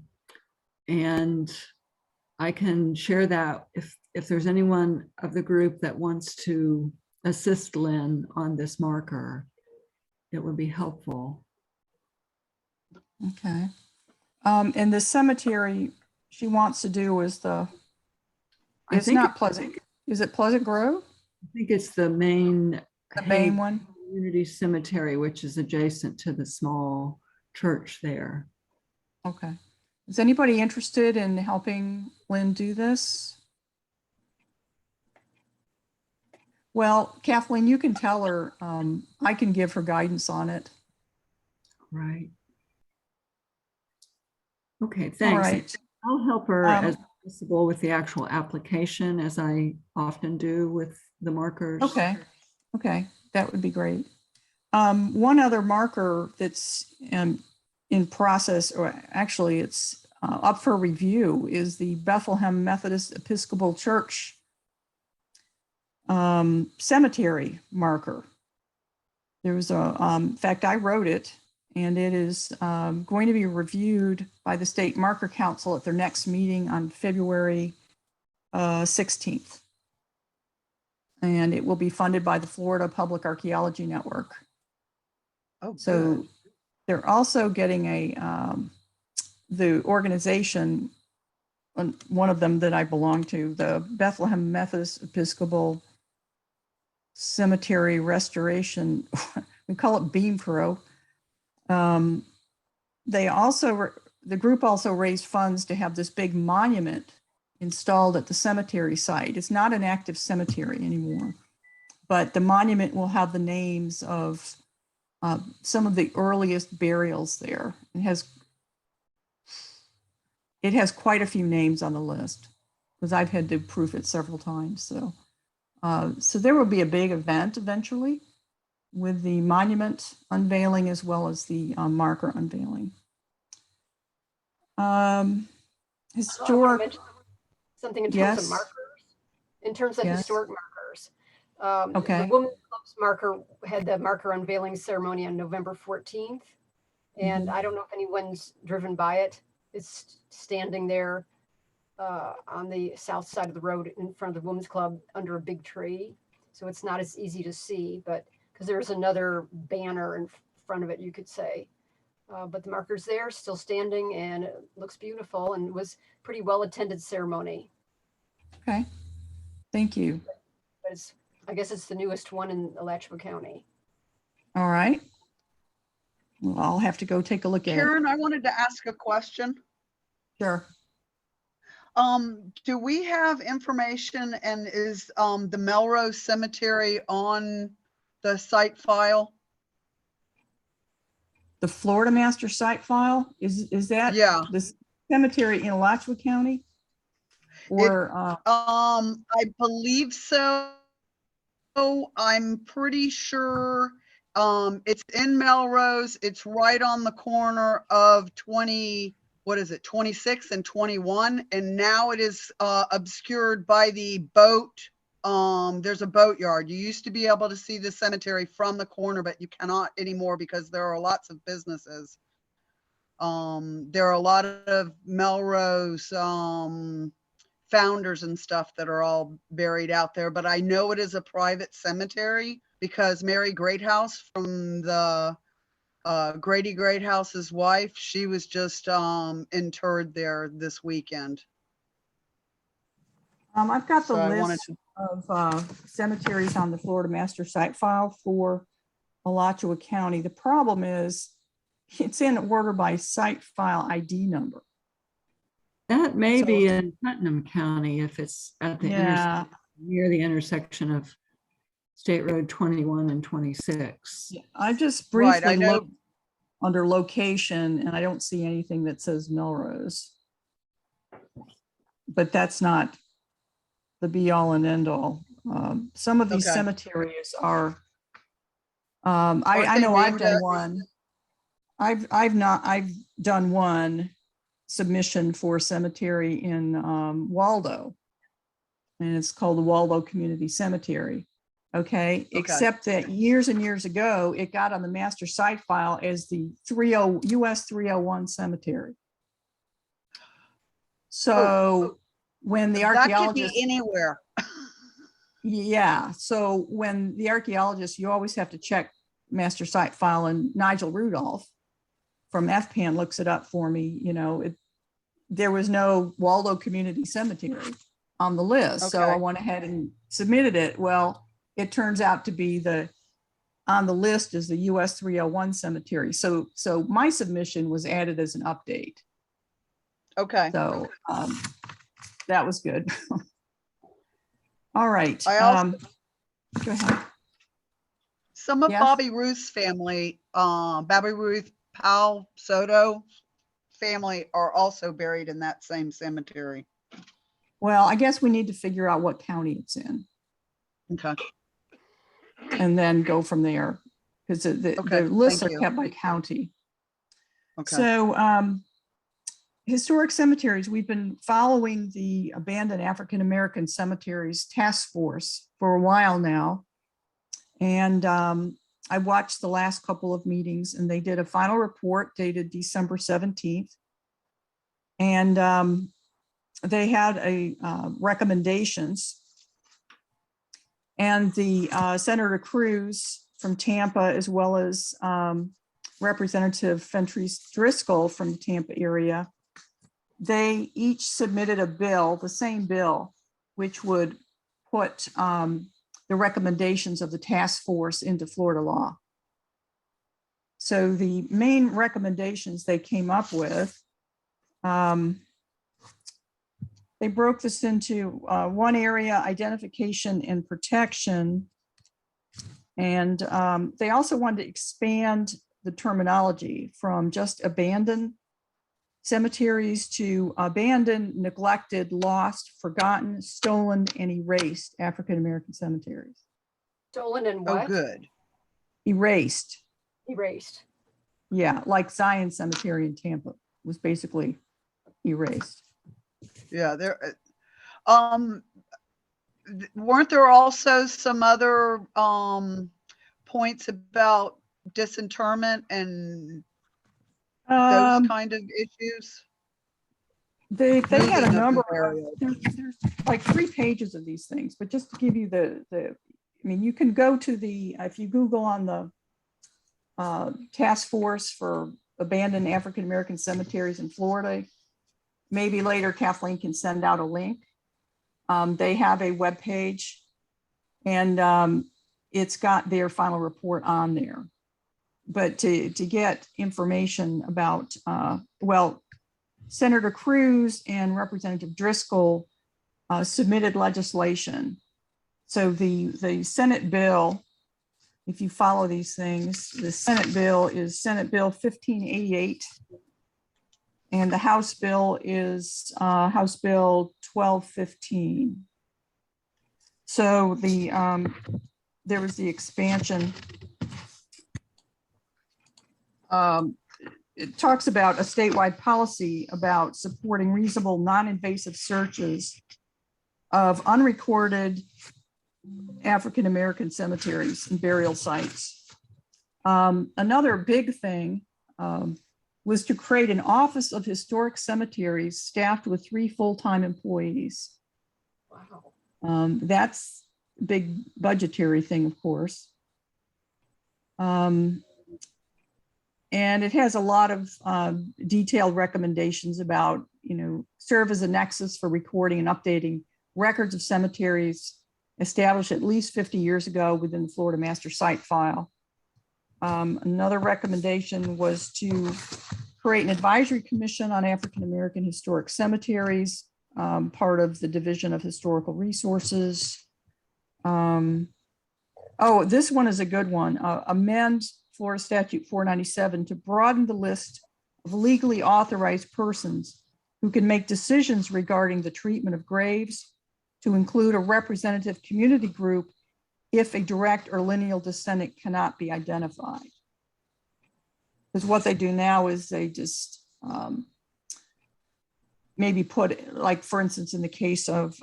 I can share that if there's anyone of the group that wants to assist Lynn on this marker, it would be helpful. Okay. And the cemetery she wants to do is it's not Pleasant. Is it Pleasant Grove? I think it's the main one. Community cemetery, which is adjacent to the small church there. Okay. Is anybody interested in helping Lynn do this? Well, Kathleen, you can tell her, I can give her guidance on it. Right. Okay, thanks. All right. I'll help her as possible with the actual application, as I often do with the markers. Okay. Okay, that would be great. One other marker that's in process, or actually it's up for review, is the Bethlehem Methodist Episcopal Church cemetery marker. There was in fact, I wrote it, and it is going to be reviewed by the State Marker Council at their next meeting on February 16th. And it will be funded by the Florida Public Archaeology Network. Oh, so good. They're also getting the organization one of them that I belong to, the Bethlehem Methodist Episcopal Cemetery Restoration. We call it Beam Pro. They also, the group also raised funds to have this big monument installed at the cemetery site. It's not an active cemetery anymore, but the monument will have the names of some of the earliest burials there. It has quite a few names on the list because I've had to proof it several times. So, so there will be a big event eventually with the monument unveiling as well as the marker unveiling. Historic. Something in terms Yes. of markers, in terms of Yes. historic markers. Okay. The Women's Club's marker had the marker unveiling ceremony on November 14th. And I don't know if anyone's driven by it. It's standing there on the south side of the road in front of the Women's Club under a big tree. So it's not as easy to see, but because there's another banner in front of it, you could say. But the marker's there, still standing, and it looks beautiful, and it was pretty well attended ceremony. Okay, thank you. But it's, I guess it's the newest one in Alachua County. All right. Well, I'll have to go take a look at it. Karen, I wanted to ask a question. Sure. Do we have information, and is the Melrose Cemetery on the site file? The Florida Master Site File, is that the cemetery in Alachua County? Or I believe so. I'm pretty sure it's in Melrose. It's right on the corner of 26 and 21, and now it is obscured by the boat. There's a boatyard. You used to be able to see the cemetery from the corner, but you cannot anymore because there are lots of businesses. There are a lot of Melrose founders and stuff that are all buried out there, but I know it is a private cemetery because Mary Greathouse from the Grady Greathouse's wife, she was just interred there this weekend. I've got the So I list wanted to- of cemeteries on the Florida Master Site File for Alachua County. The problem is it's in order by site file ID number. That may So- be in Putnam County if it's at the Yeah. near the intersection of State Road 21 and 26. Yeah, I just Right, briefly I know. looked under location and I don't see anything that says Melrose. But that's not the be all and end all. Some of these Okay. cemeteries are, I Aren't know they I've named done after- one. I've done one submission for a cemetery in Waldo. And it's called the Waldo Community Cemetery. Okay, except that years and years ago, it got on the master site file as the US 301 cemetery. So when the That could archaeologist, be anywhere. yeah, so when the archaeologist, you always have to check master site file, and Nigel Rudolph from FPAN looks it up for me. You know, there was no Waldo Community Cemetery on the list. So I Okay. went ahead and submitted it. Well, it turns out to be on the list is the US 301 cemetery. So my submission was added as an update. Okay. So that was good. All right. I also- Go ahead. Some of Yes. Bobby Ruth's family, Bobby Ruth, Powell, Soto family are also buried in that same cemetery. Well, I guess we need to figure out what county it's in Okay. and then go from there. Because the Okay, lists thank are you. kept by county. Okay. So historic cemeteries, we've been following the Abandoned African American Cemeteries Task Force for a while now. And I watched the last couple of meetings, and they did a final report dated December 17th. And they had recommendations. And the Senator Cruz from Tampa, as well as Representative Fentress Driscoll from the Tampa area, they each submitted a bill, the same bill, which would put the recommendations of the task force into Florida law. So the main recommendations they came up with, they broke this into one area, identification and protection. And they also wanted to expand the terminology from just abandoned cemeteries to abandoned, neglected, lost, forgotten, stolen, and erased African-American cemeteries. Stolen and Oh, what? good. Erased. Erased. Yeah, like Zion Cemetery in Tampa was basically erased. Yeah, there. Weren't there also some other points about disinterment and those kind of issues? They had a Moving of number the of, there's like 3 pages of these things, but just to give you I mean, you can go to if you Google on the task force for abandoned African-American cemeteries in Florida, maybe later Kathleen can send out a link. They have a webpage and it's got their final report on there. But to get information about, well, Senator Cruz and Representative Driscoll submitted legislation. So the Senate bill, if you follow these things, the Senate bill is Senate Bill 1588. And the House bill is House Bill 1215. So there was the expansion. It talks about a statewide policy about supporting reasonable non-invasive searches of unrecorded African-American cemeteries and burial sites. Another big thing was to create an Office of Historic Cemeteries staffed with 3 full-time employees. Wow. That's a big budgetary thing, of course. And it has a lot of detailed recommendations about, serve as a nexus for recording and updating records of cemeteries established at least 50 years ago within the Florida Master Site File. Another recommendation was to create an advisory commission on African-American historic cemeteries, part of the Division of Historical Resources. Oh, this one is a good one. Amend Florida Statute 497 to broaden the list of legally authorized persons who can make decisions regarding the treatment of graves to include a representative community group if a direct or lineal descendant cannot be identified. Because what they do now is they just maybe put, like for instance, in the case of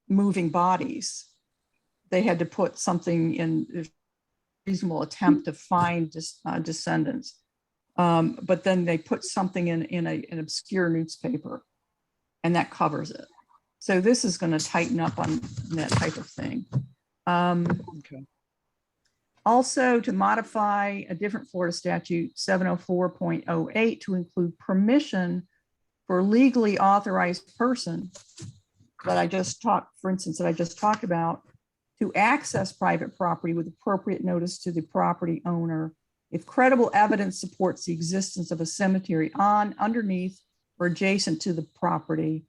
moving bodies, they had to put something in a reasonable attempt to find descendants. But then they put something in an obscure newspaper and that covers it. So this is going to tighten up on that type of thing. Okay. Also, to modify a different Florida statute, 704.08, to include permission for legally authorized person that I just talked, for instance, that I just talked about, to access private property with appropriate notice to the property owner if credible evidence supports the existence of a cemetery on, underneath, or adjacent to the property.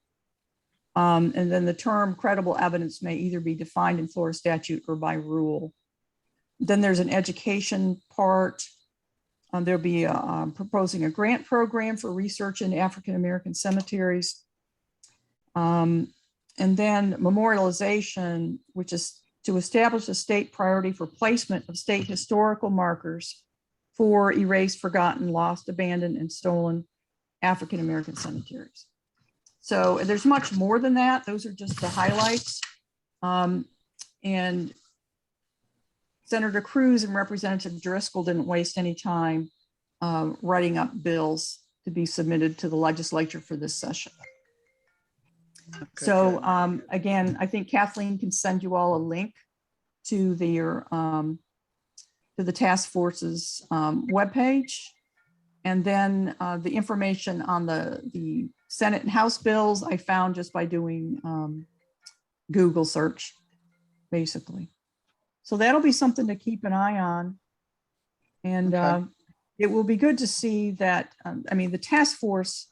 And then the term credible evidence may either be defined in Florida statute or by rule. Then there's an education part. There'll be proposing a grant program for research in African-American cemeteries. And then memorialization, which is to establish a state priority for placement of state historical markers for erased, forgotten, lost, abandoned, and stolen African-American cemeteries. So there's much more than that. Those are just the highlights. And Senator Cruz and Representative Driscoll didn't waste any time writing up bills to be submitted to the legislature for this session. Okay, so again, I think Kathleen can send you all a link to the task force's webpage. And then the information on the Senate and House bills I found just by doing Google search, basically. So that'll be something to keep an eye on. And Okay. it will be good to see that, I mean, the task force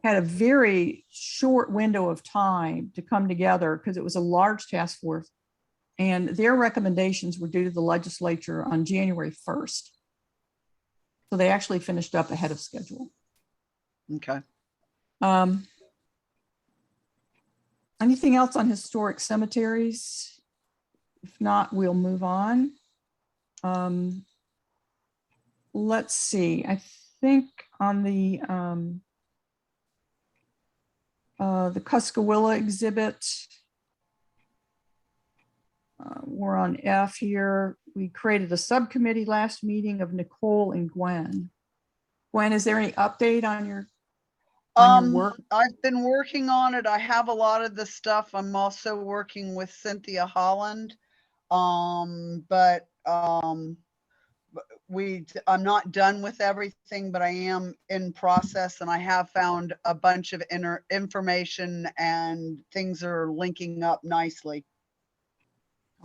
had a very short window of time to come together because it was a large task force. And their recommendations were due to the legislature on January 1st. So they actually finished up ahead of schedule. Okay. Anything else on historic cemeteries? If not, we'll move on. Let's see, I think on the Cuskawilla exhibit, we're on F here. We created a subcommittee last meeting of Nicole and Gwen. Gwen, is there any update on your work? I've been working on it. I have a lot of the stuff. I'm also working with Cynthia Holland. But I'm not done with everything, but I am in process, and I have found a bunch of information and things are linking up nicely.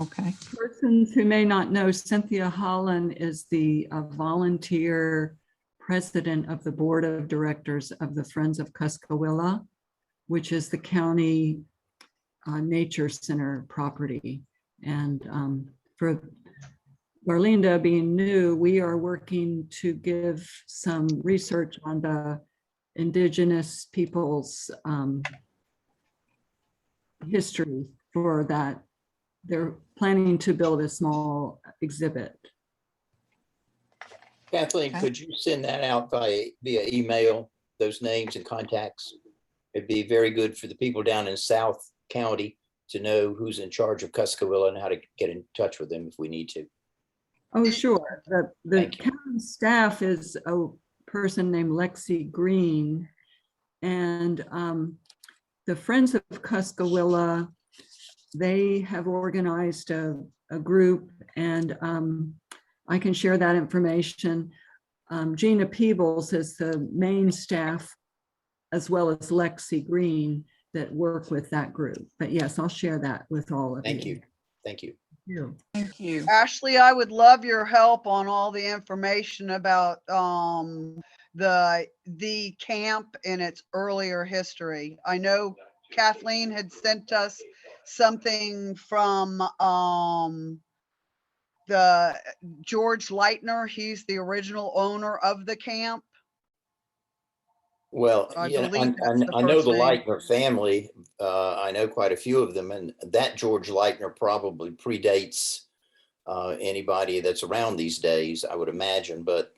Okay. Persons who may not know, Cynthia Holland is the volunteer president of the board of directors of the Friends of Cuskawilla, which is the county nature center property. And for Marlinda being new, we are working to give some research on the indigenous people's history for that. They're planning to build a small exhibit. Kathleen, Okay. could you send that out via email, those names and contacts? It'd be very good for the people down in South County to know who's in charge of Cuskawilla and how to get in touch with them if we need to. Oh, sure. The Thank you. county staff is a person named Lexi Green. And the Friends of Cuskawilla, they have organized a group, and I can share that information. Gina Peebles is the main staff, as well as Lexi Green, that work with that group. But yes, I'll share that with all of you. Thank you. Thank you. Thank you. Ashley, I would love your help on all the information about the camp in its earlier history. I know Kathleen had sent us something from the George Leitner. He's the original owner of the camp. Well, I yeah, believe that's the I know first the name. Leitner family. I know quite a few of them, and that George Leitner probably predates anybody that's around these days, I would imagine. But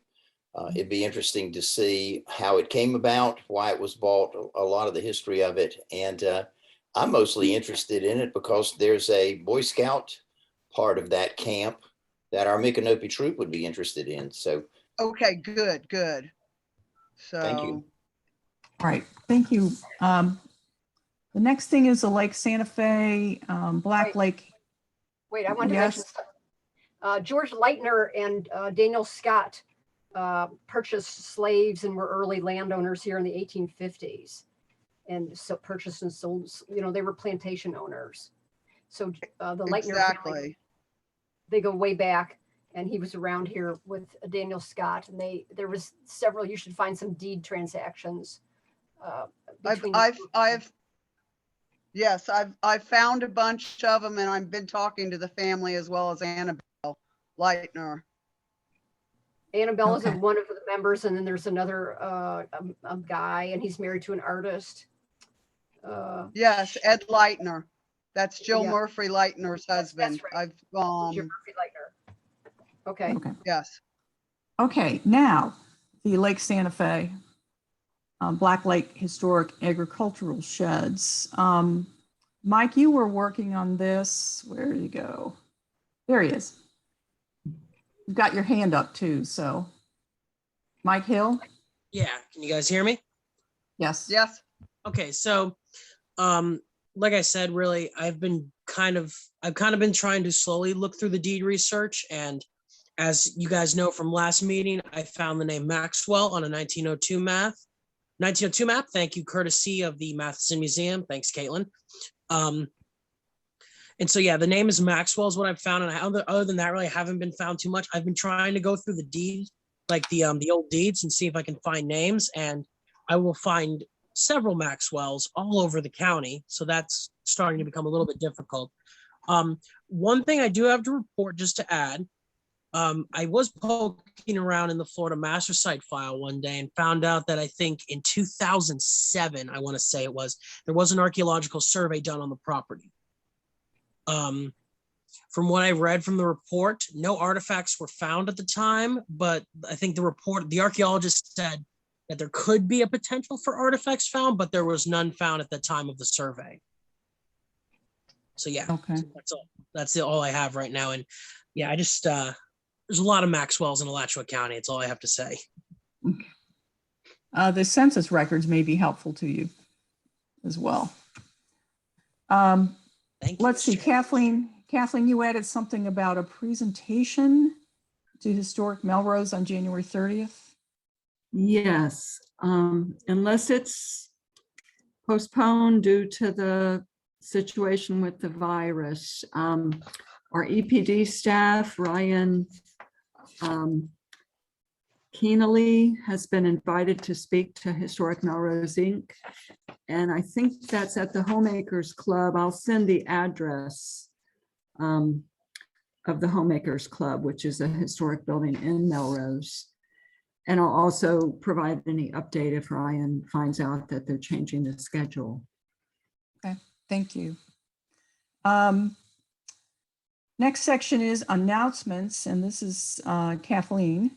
it'd be interesting to see how it came about, why it was bought, a lot of the history of it. And I'm mostly interested in it because there's a Boy Scout part of that camp that our Micanopy troop would be interested in. So Okay, good. So thank you. All right, thank you. The next thing is the Lake Santa Fe, Black Lake. Wait, I wanted to Yes. mention, George Leitner and Daniel Scott purchased slaves and were early landowners here in the 1850s. And so purchased and sold, they were plantation owners. So the Leitner family, exactly. they go way back, and he was around here with Daniel Scott, and there was several, you should find some deed transactions. I've found a bunch of them, and I've been talking to the family as well as Annabelle Leitner. Annabelle is Okay. one of the members, and then there's another a guy, and he's married to an artist. Yes, Ed Leitner. That's Joe Yeah. Murphy Leitner's husband. right. Jim Murphy Leitner. Okay. Okay. Yes. Okay, now the Lake Santa Fe, Black Lake Historic Agricultural Sheds. Mike, you were working on this. Where did he go? There he is. You've got your hand up too, so. Mike Hill? Yeah, can you guys hear me? Yes. Yes. Okay, so like I said, really, I've kind of been trying to slowly look through the deed research, and as you guys know from last meeting, I found the name Maxwell on a 1902 map. Thank you, courtesy of the Matheson Museum. Thanks, Caitlin. And so, yeah, the name is Maxwell is what I've found. And other than that, really, I haven't been found too much. I've been trying to go through the deed, like the old deeds, and see if I can find names. And I will find several Maxwells all over the county. So that's starting to become a little bit difficult. One thing I do have to report, just to add, I was poking around in the Florida Master Site file one day and found out that I think in 2007, I want to say it was, there was an archaeological survey done on the property. From what I read from the report, no artifacts were found at the time, but I think the archaeologist said that there could be a potential for artifacts found, but there was none found at the time of the survey. So yeah, Okay. that's all. That's all I have right now. And yeah, I just, there's a lot of Maxwells in Alachua County. It's all I have to say. The census records may be helpful to you as well. Thank you. Let's see, Kathleen, you added something about a presentation to Historic Melrose on January 30th. Yes, unless it's postponed due to the situation with the virus. Our EPD staff, Ryan Keenely, has been invited to speak to Historic Melrose Inc. And I think that's at the Homemakers Club. I'll send the address of the Homemakers Club, which is a historic building in Melrose. And I'll also provide any update if Ryan finds out that they're changing the schedule. Okay, thank you. Next section is announcements, and this is Kathleen.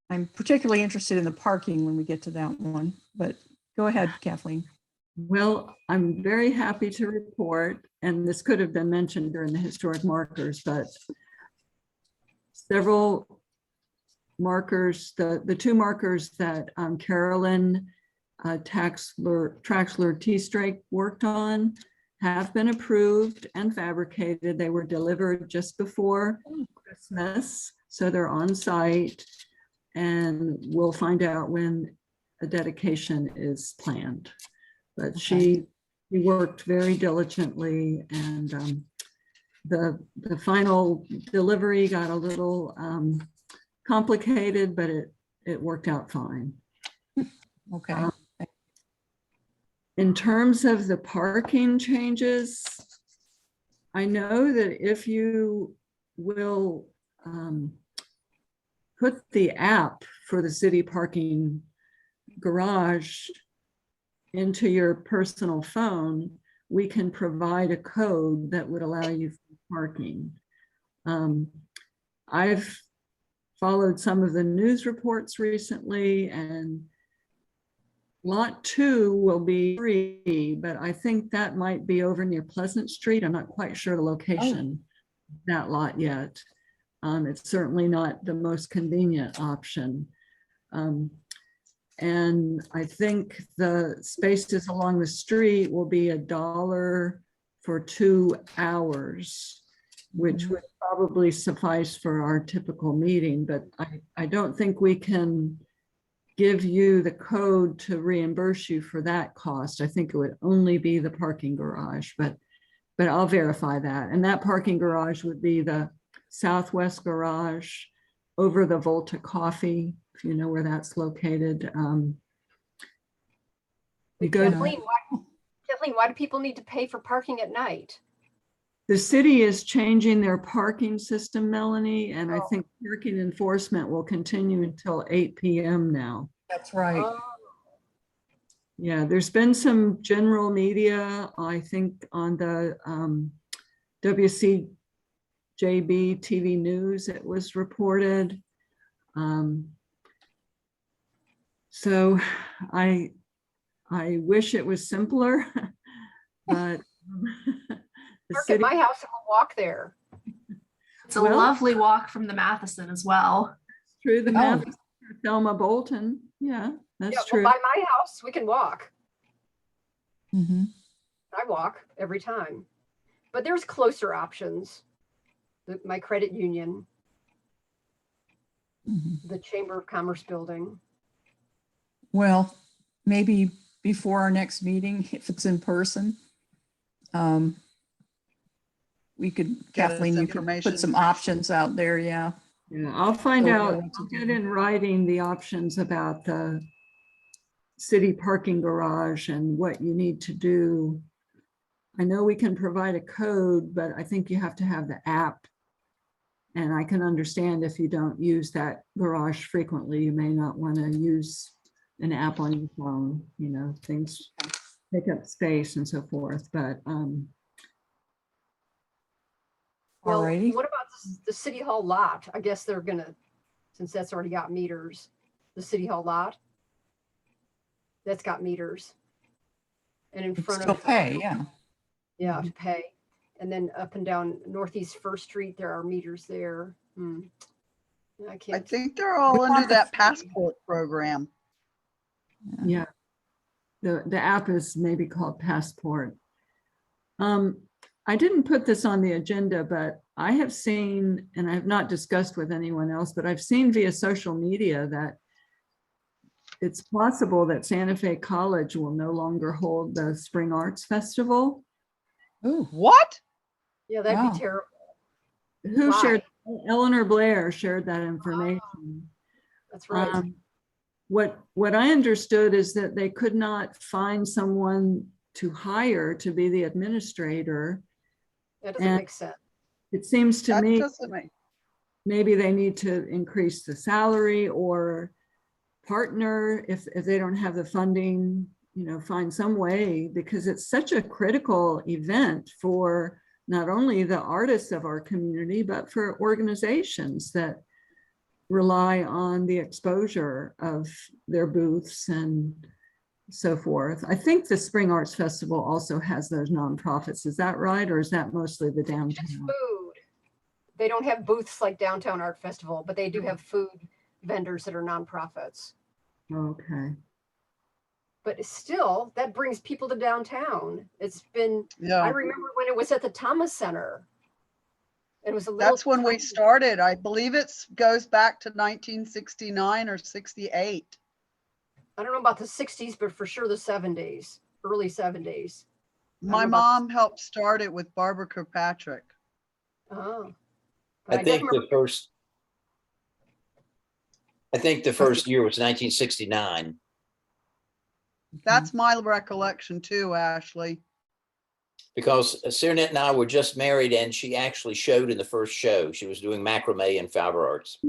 I'm particularly interested in the parking when we get to that one, but go ahead, Kathleen. Well, I'm very happy to report, and this could have been mentioned during the historic markers, but several markers, the two markers that Carolyn Traxler T-Strake worked on have been approved and fabricated. They were delivered just before Christmas, so they're on site, and we'll find out when a dedication is planned. But she worked very diligently, and the final delivery got a little complicated, but it worked out fine. Okay. In terms of the parking changes, I know that if you will put the app for the city parking garage into your personal phone, we can provide a code that would allow you parking. I've followed some of the news reports recently, and Lot 2 will be free, but I think that might be over near Pleasant Street. I'm not quite sure the location of that lot yet. It's certainly not the most convenient option. And I think the spaces along the street will be $1 for 2 hours, which would probably suffice for our typical meeting, but I don't think we can give you the code to reimburse you for that cost. I think it would only be the parking garage, but I'll verify that. And that parking garage would be the southwest garage over the Volta Coffee, if you know where that's located. Kathleen, why do people need to pay for parking at night? The city is changing their parking system, Melanie, and I think parking enforcement will continue until 8 p.m. now. That's right. Yeah, there's been some general media, I think, on the WCJB TV news, it was reported. So I wish it was simpler, but Park at my house and we'll walk there. It's a lovely walk from the Matheson as well. True, the Matheson, Thelma Bolton. Yeah, that's true. Well, by my house, we can walk. Mm-hmm. I walk every time. But there's closer options. My credit union Mhm. the Chamber of Commerce building. Well, maybe before our next meeting, if it's in person, we could, Get us Kathleen, you could information. put some options out there. Yeah. Yeah, I'll find So, out, yeah, what to I'll do. get in writing the options about the city parking garage and what you need to do. I know we can provide a code, but I think you have to have the app. And I can understand if you don't use that garage frequently, you may not want to use an app on your phone, you know, things take up space and so forth, but Well, Alrighty. what about the City Hall lot? I guess they're gonna, since that's already got meters, the City Hall lot. That's got meters. And in front Still of, pay, yeah. yeah, to pay. And then up and down Northeast First Street, there are meters there. I I can't, think they're all We under want the that free. passport program. yeah. The app is maybe called Passport. I didn't put this on the agenda, but I have seen, and I have not discussed with anyone else, but I've seen via social media that it's possible that Santa Fe College will no longer hold the Spring Arts Festival. Ooh, What? yeah, that'd Wow. be terrible. Who Why? shared? Eleanor Blair shared that information. That's right. What I understood is that they could not find someone to hire to be the administrator. That doesn't and make sense. It seems to That me doesn't make, maybe they need to increase the salary or partner if they don't have the funding, you know, find some way, because it's such a critical event for not only the artists of our community, but for organizations that rely on the exposure of their booths and so forth. I think the Spring Arts Festival also has those nonprofits. Is that right? Or is that mostly the Just downtown? food. They don't have booths like Downtown Art Festival, but they do have food vendors that are nonprofits. Okay. But still, that brings people to downtown. It's been, I yeah. remember when it was at the Thomas Center. It was a little. That's when we tiny- started. I believe it goes back to 1969 or 68. I don't know about the 60s, but for sure the 70s, early 70s. My know about- mom helped start it with Barbara Kirkpatrick. Oh. But I think definitely the first year was 1969. That's my recollection too, Ashley. Because Serenette and I were just married and she actually showed in the first show. She was doing macrame and fiber arts.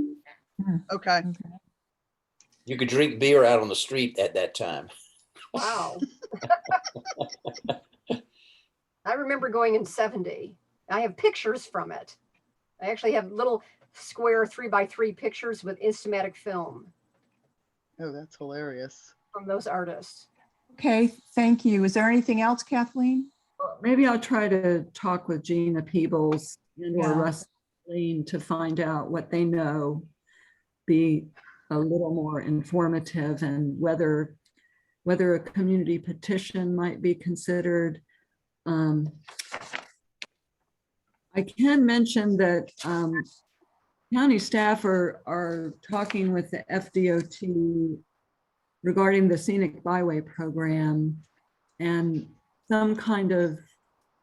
Okay. You could drink beer out on the street at that time. Wow. I remember going in 70. I have pictures from it. I actually have little square 3x3 pictures with Instamatic film Oh, that's hilarious. from those artists. okay, thank you. Is there anything else, Kathleen? Maybe I'll try to talk with Gina Peebles and or Yeah. Russ Lean to find out what they know, be a little more informative, and whether a community petition might be considered. I can mention that county staff are talking with the FDOT regarding the Scenic Byway program, and some kind of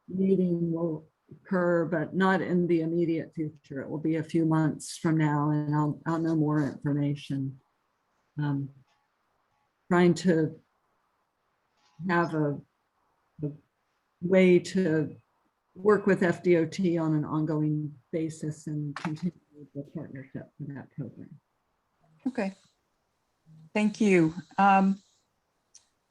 meeting will occur, but not in the immediate future. It will be a few months from now, and I'll know more information. Trying to have a way to work with FDOT on an ongoing basis and continue the partnership for that program. Okay. Thank you.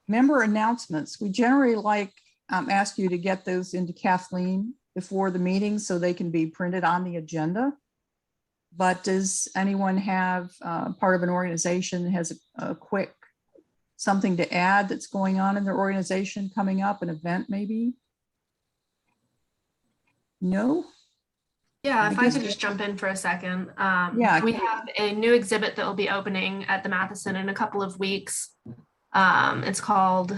Member announcements. We generally ask you to get those into Kathleen before the meeting so they can be printed on the agenda. But does anyone have part of an organization that has a quick something to add that's going on in their organization coming up, an event maybe? No? Yeah, if I guess- could just jump in for a second. Yeah, We please. have a new exhibit that will be opening at the Matheson in a couple of weeks. It's called,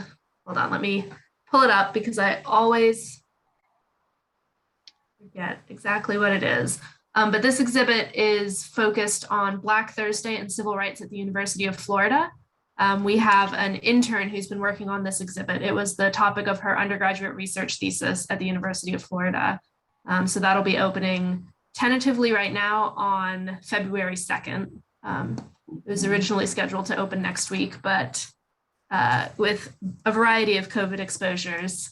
hold on, let me pull it up because I always forget exactly what it is. But this exhibit is focused on Black Thursday and civil rights at the University of Florida. We have an intern who's been working on this exhibit. It was the topic of her undergraduate research thesis at the University of Florida. So that'll be opening tentatively right now on February 2nd. It was originally scheduled to open next week, but with a variety of COVID exposures,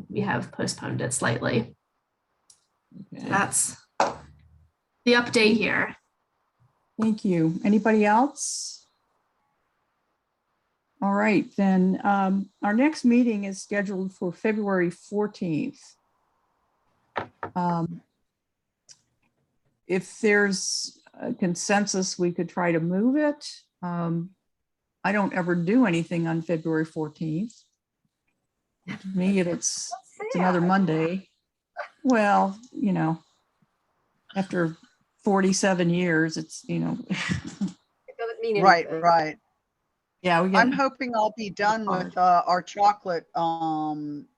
we have postponed it slightly. Okay. That's the update here. Thank you. Anybody else? All right, then our next meeting is scheduled for February 14th. If there's a consensus, we could try to move it. I don't ever do anything on February 14th. To me, it's another Monday. Well, you know, after 47 years, it's, you know. It doesn't mean Right, anything. right. Yeah, we I'm get, hoping I'll be done with our chocolate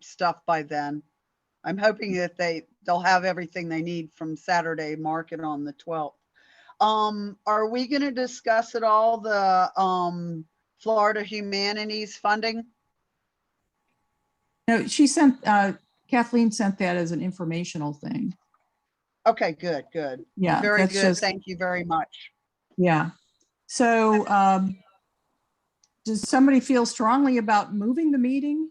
stuff by then. I'm hoping that they'll have everything they need from Saturday market on the 12th. Are we going to discuss at all the Florida Humanities funding? no, she sent, Kathleen sent that as an informational thing. Okay, good, good. Yeah. Very that's good. just- Thank you very much. Yeah. So does somebody feel strongly about moving the meeting?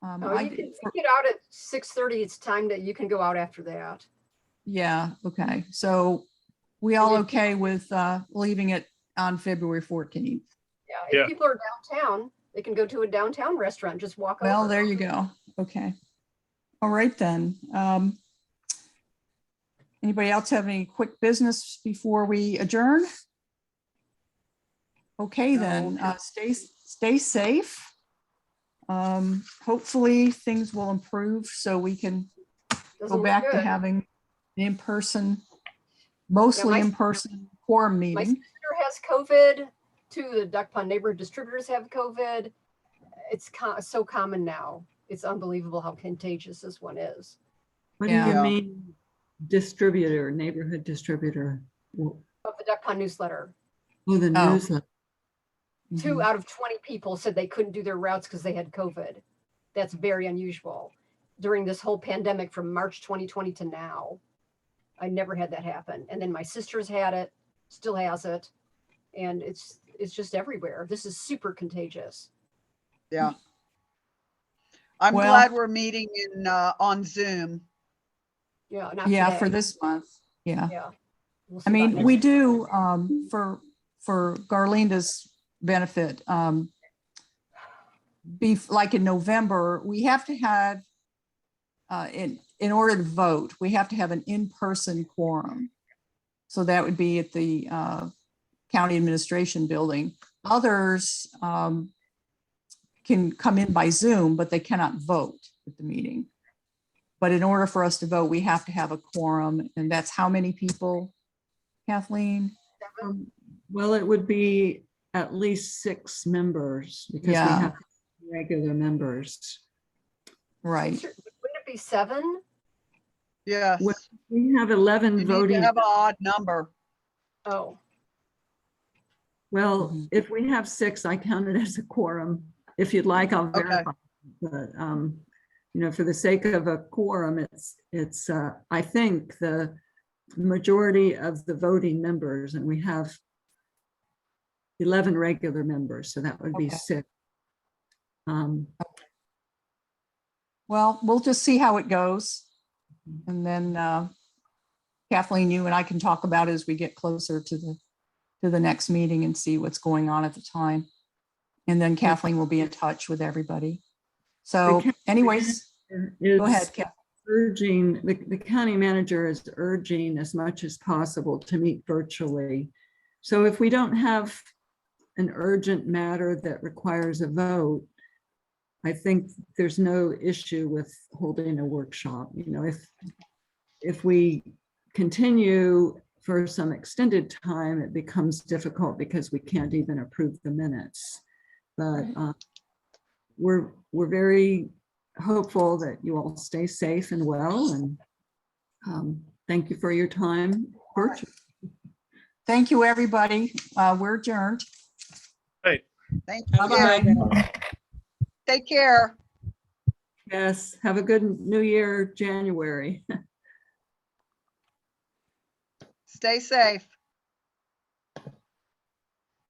Oh, you can get out at 6:30. It's time that you can go out after that. Yeah, okay. So we all okay with leaving it on February 14th? Yeah, if Yeah. people are downtown, they can go to a downtown restaurant, just walk over. Well, there you go. Okay. All right then. Anybody else have any quick business before we adjourn? Okay, then, stay safe. Hopefully things will improve so we can Doesn't go look back to good. having the in-person, mostly my- in-person quorum My meeting. sister has COVID. Two of the Duck Pond neighborhood distributors have COVID. It's so common now. It's unbelievable how contagious this one is. What do Yeah. you mean distributor, neighborhood distributor? Oh, Of the Duck Pond newsletter, the Oh. newsletter. Mhm. 2 out of 20 people said they couldn't do their routes because they had COVID. That's very unusual. During this whole pandemic from March 2020 to now, I never had that happen. And then my sister's had it, still has it. And it's just everywhere. This is super contagious. Yeah. I'm Well- glad we're meeting on Zoom. Yeah, not Yeah, today. for this month. Yeah. Yeah. We'll see I about mean, next we week. do, for Garlinda's benefit, like in November, we have to have, in order to vote, we have to have an in-person quorum. So that would be at the county administration building. Others can come in by Zoom, but they cannot vote at the meeting. But in order for us to vote, we have to have a quorum, and that's how many people, Kathleen? Well, it would be at least 6 members because we Yeah. have regular members. Right. Wouldn't it be 7? Yes. Well, We have 11 You need to voting. have an odd number. Oh, Well, Mhm. if we have 6, I count it as a quorum. If you'd like, I'll Okay. verify. But, for the sake of a quorum, it's I think the majority of the voting members, and we have 11 regular members, so that would be Okay. 6. Well, we'll just see how it goes. And then Kathleen, you and I can talk about it as we get closer to the next meeting and see what's going on at the time. And then Kathleen will be in touch with everybody. So anyways, go ahead, Kath. The county manager is urging as much as possible to meet virtually. So if we don't have an urgent matter that requires a vote, I think there's no issue with holding a workshop. If we continue for some extended time, it becomes difficult because we can't even approve the minutes. But we're very hopeful that you all stay safe and well, and thank you for your time. Virtually. Thank you, everybody. We're adjourned. Right. Thank you. Bye-bye. Take care. Yes, have a good New Year, January. Stay safe.